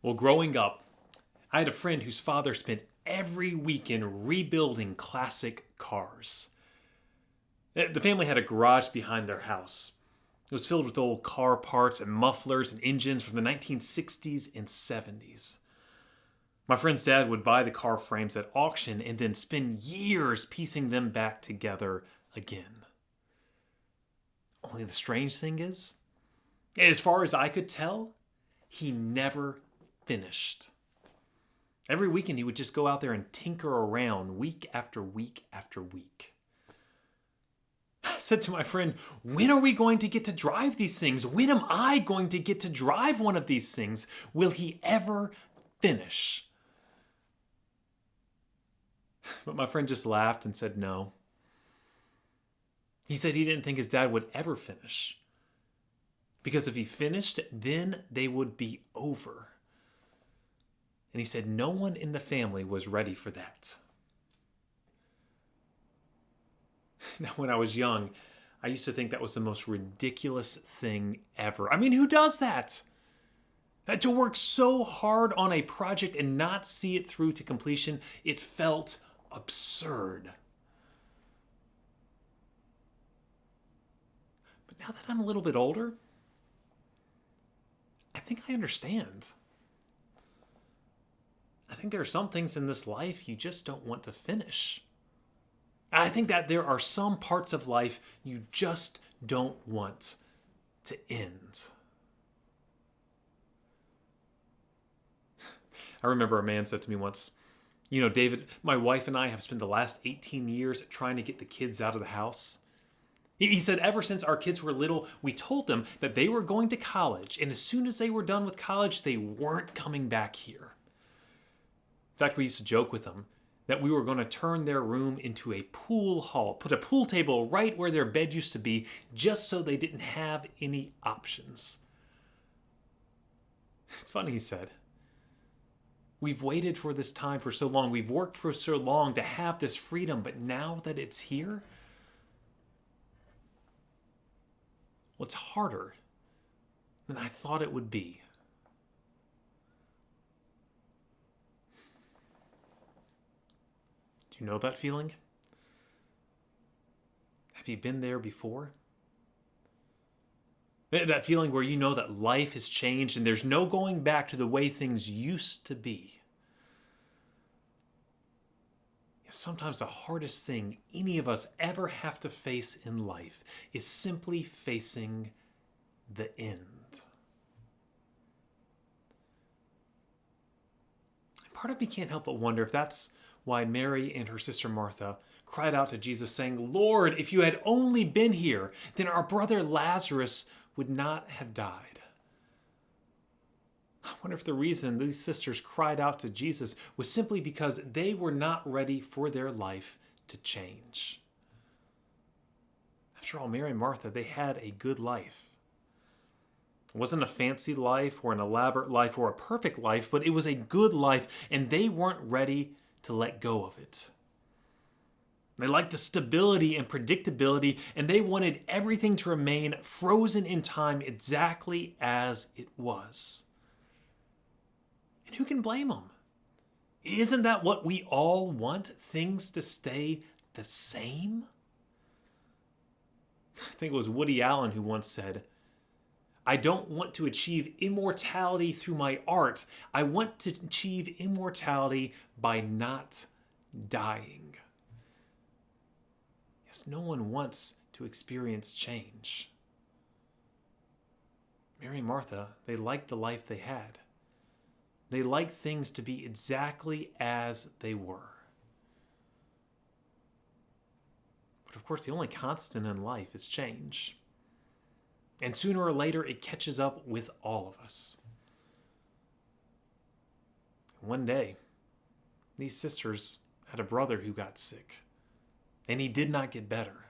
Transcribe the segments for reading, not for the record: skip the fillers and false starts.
Well, growing up, I had a friend whose father spent every weekend rebuilding classic cars. The family had a garage behind their house. It was filled with old car parts and mufflers and engines from the 1960s and 70s. My friend's dad would buy the car frames at auction and then spend years piecing them back together again. Only the strange thing is, as far as I could tell, he never finished. Every weekend he would just go out there and tinker around week after week after week. I said to my friend, when are we going to get to drive these things? When am I going to get to drive one of these things? Will he ever finish? But my friend just laughed and said no. He said he didn't think his dad would ever finish. Because if he finished, then they would be over. And he said no one in the family was ready for that. Now, when I was young, I used to think that was the most ridiculous thing ever. I mean, who does that? To work so hard on a project and not see it through to completion, it felt absurd. But now that I'm a little bit older, I think I understand. I think there are some things in this life you just don't want to finish. I think that there are some parts of life you just don't want to end. I remember a man said to me once, David, my wife and I have spent the last 18 years trying to get the kids out of the house. He said ever since our kids were little, we told them that they were going to college, and as soon as they were done with college, they weren't coming back here. In fact, we used to joke with them that we were going to turn their room into a pool hall, put a pool table right where their bed used to be, just so they didn't have any options. It's funny, he said. We've waited for this time for so long. We've worked for so long to have this freedom, but now that it's here, well, it's harder than I thought it would be. Do you know that feeling? Have you been there before? That feeling where you know that life has changed and there's no going back to the way things used to be. Sometimes the hardest thing any of us ever have to face in life is simply facing the end. Part of me can't help but wonder if that's why Mary and her sister Martha cried out to Jesus saying, Lord, if you had only been here, then our brother Lazarus would not have died. I wonder if the reason these sisters cried out to Jesus was simply because they were not ready for their life to change. After all, Mary and Martha, they had a good life. It wasn't a fancy life or an elaborate life or a perfect life, but it was a good life, and they weren't ready to let go of it. They liked the stability and predictability, and they wanted everything to remain frozen in time exactly as it was. And who can blame them? Isn't that what we all want? Things to stay the same? I think it was Woody Allen who once said, I don't want to achieve immortality through my art. I want to achieve immortality by not dying. Yes, no one wants to experience change. Mary and Martha, they liked the life they had. They liked things to be exactly as they were. But of course, the only constant in life is change. And sooner or later, it catches up with all of us. One day, these sisters had a brother who got sick, and he did not get better.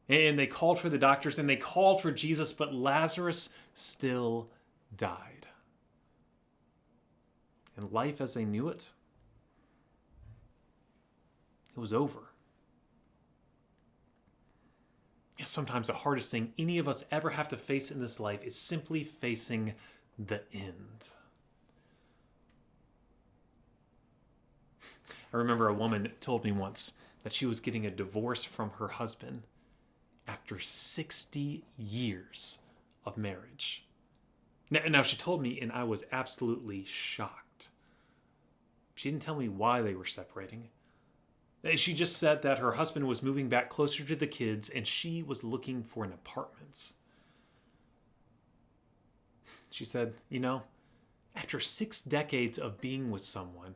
And they called for the doctors, and they called for Jesus, but Lazarus still died. And life as they knew it was over. Sometimes the hardest thing any of us ever have to face in this life is simply facing the end. I remember a woman told me once that she was getting a divorce from her husband after 60 years of marriage. Now she told me, and I was absolutely shocked. She didn't tell me why they were separating. She just said that her husband was moving back closer to the kids and she was looking for an apartment. She said, after 6 decades of being with someone,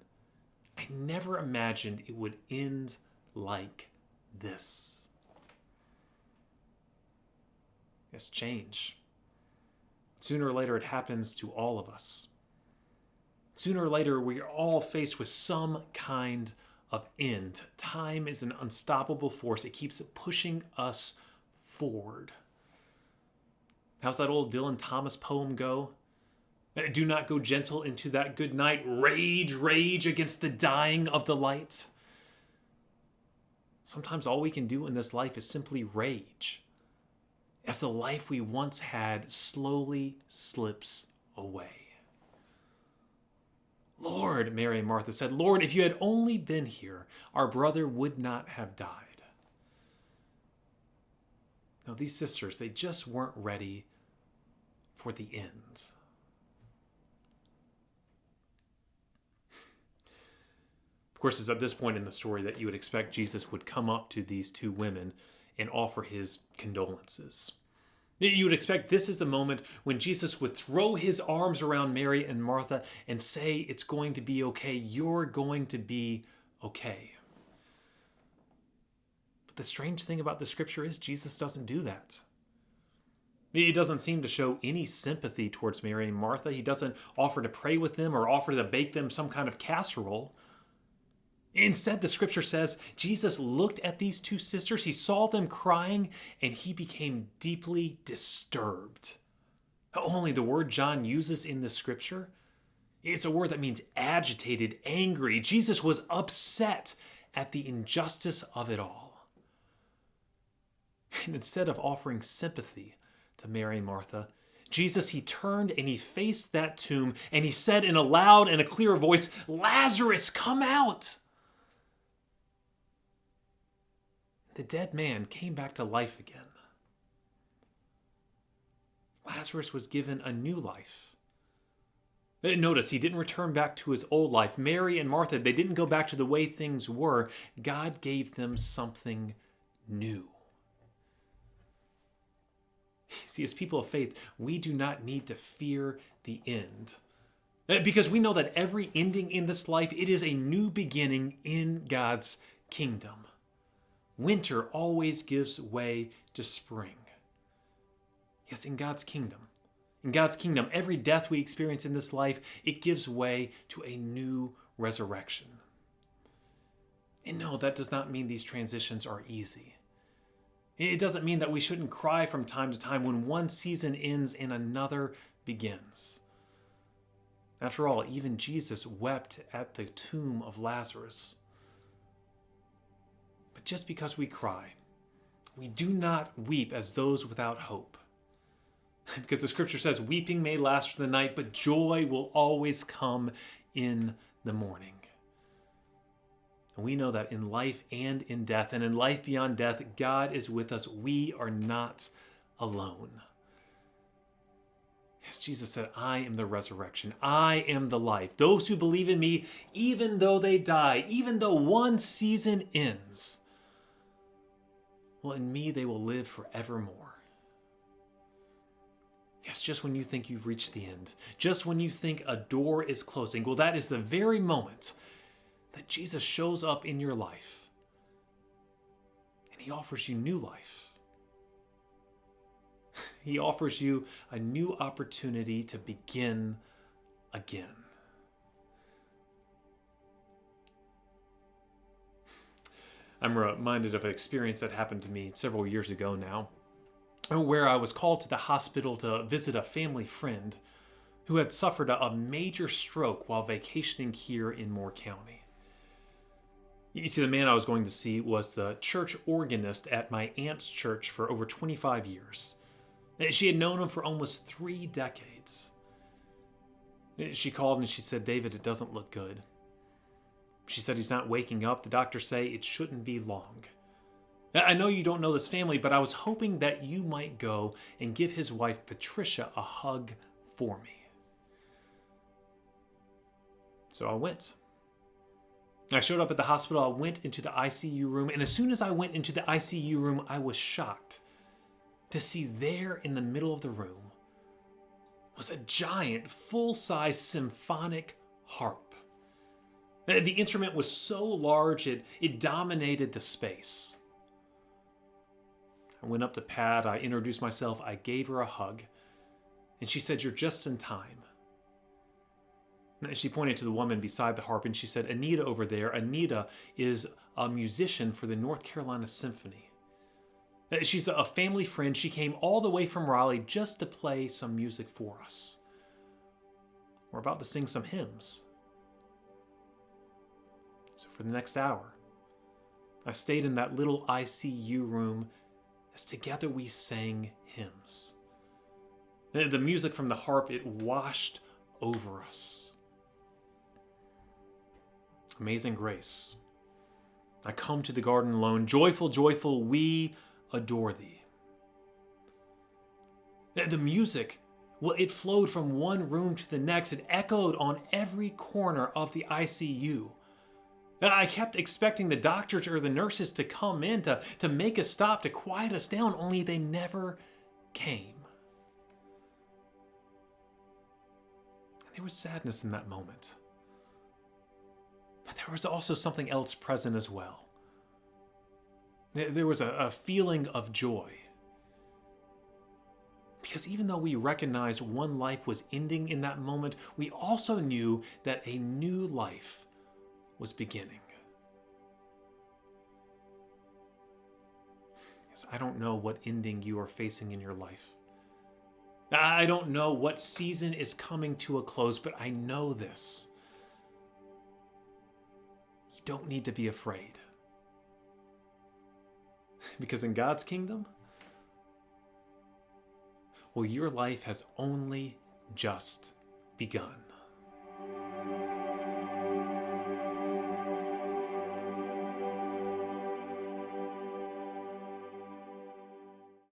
I never imagined it would end like this. Yes, change. Sooner or later, it happens to all of us. Sooner or later, we are all faced with some kind of end. Time is an unstoppable force. It keeps pushing us forward. How's that old Dylan Thomas poem go? Do not go gentle into that good night. Rage, rage against the dying of the light. Sometimes all we can do in this life is simply rage, as the life we once had slowly slips away. Lord, Mary and Martha said, Lord, if you had only been here, our brother would not have died. No, these sisters, they just weren't ready for the end. Of course, it's at this point in the story that you would expect Jesus would come up to these two women and offer his condolences. You would expect this is the moment when Jesus would throw his arms around Mary and Martha and say, it's going to be okay. You're going to be okay. But the strange thing about the scripture is Jesus doesn't do that. He doesn't seem to show any sympathy towards Mary and Martha. He doesn't offer to pray with them or offer to bake them some kind of casserole. Instead, the scripture says Jesus looked at these two sisters, he saw them crying, and he became deeply disturbed. Only the word John uses in the scripture, it's a word that means agitated, angry. Jesus was upset at the injustice of it all. And instead of offering sympathy to Mary and Martha, Jesus, he turned and he faced that tomb and he said in a loud and a clear voice, Lazarus, come out! The dead man came back to life again. Lazarus was given a new life. Notice, he didn't return back to his old life. Mary and Martha, they didn't go back to the way things were. God gave them something new. See, as people of faith, we do not need to fear the end. Because we know that every ending in this life, it is a new beginning in God's kingdom. Winter always gives way to spring. Yes, in God's kingdom. In God's kingdom, every death we experience in this life, it gives way to a new resurrection. And no, that does not mean these transitions are easy. It doesn't mean that we shouldn't cry from time to time when one season ends and another begins. After all, even Jesus wept at the tomb of Lazarus. But just because we cry, we do not weep as those without hope. Because the scripture says, weeping may last for the night, but joy will always come in the morning. And we know that in life and in death, and in life beyond death, God is with us. We are not alone. Yes, Jesus said, I am the resurrection. I am the life. Those who believe in me, even though they die, even though one season ends, well, in me they will live forevermore. Yes, just when you think you've reached the end, just when you think a door is closing, well, that is the very moment that Jesus shows up in your life and he offers you new life. He offers you a new opportunity to begin again. I'm reminded of an experience that happened to me several years ago now, where I was called to the hospital to visit a family friend who had suffered a major stroke while vacationing here in Moore County. You see, the man I was going to see was the church organist at my aunt's church for over 25 years. She had known him for almost 3 decades. She called and she said, David, it doesn't look good. She said he's not waking up. The doctors say it shouldn't be long. I know you don't know this family, but I was hoping that you might go and give his wife, Patricia, a hug for me. So I went. I showed up at the hospital. I went into the ICU room, and as soon as I went into the ICU room, I was shocked to see there in the middle of the room was a giant, full-size symphonic harp. The instrument was so large it dominated the space. I went up to Pat, I introduced myself, I gave her a hug, and she said, "You're just in time." And she pointed to the woman beside the harp and she said, "Anita over there, Anita is a musician for the North Carolina Symphony. She's a family friend. She came all the way from Raleigh just to play some music for us. We're about to sing some hymns." So for the next hour, I stayed in that little ICU room as together we sang hymns. The music from the harp, it washed over us. Amazing Grace, I come to the garden alone. Joyful, joyful, we adore thee. The music, well, it flowed from one room to the next. It echoed on every corner of the ICU. I kept expecting the doctors or the nurses to come in to make us stop, to quiet us down, only they never came. And there was sadness in that moment. But there was also something else present as well. There was a feeling of joy. Because even though we recognized one life was ending in that moment, we also knew that a new life was beginning. Yes, I don't know what ending you are facing in your life. I don't know what season is coming to a close, but I know this. You don't need to be afraid. Because in God's kingdom, well, your life has only just begun.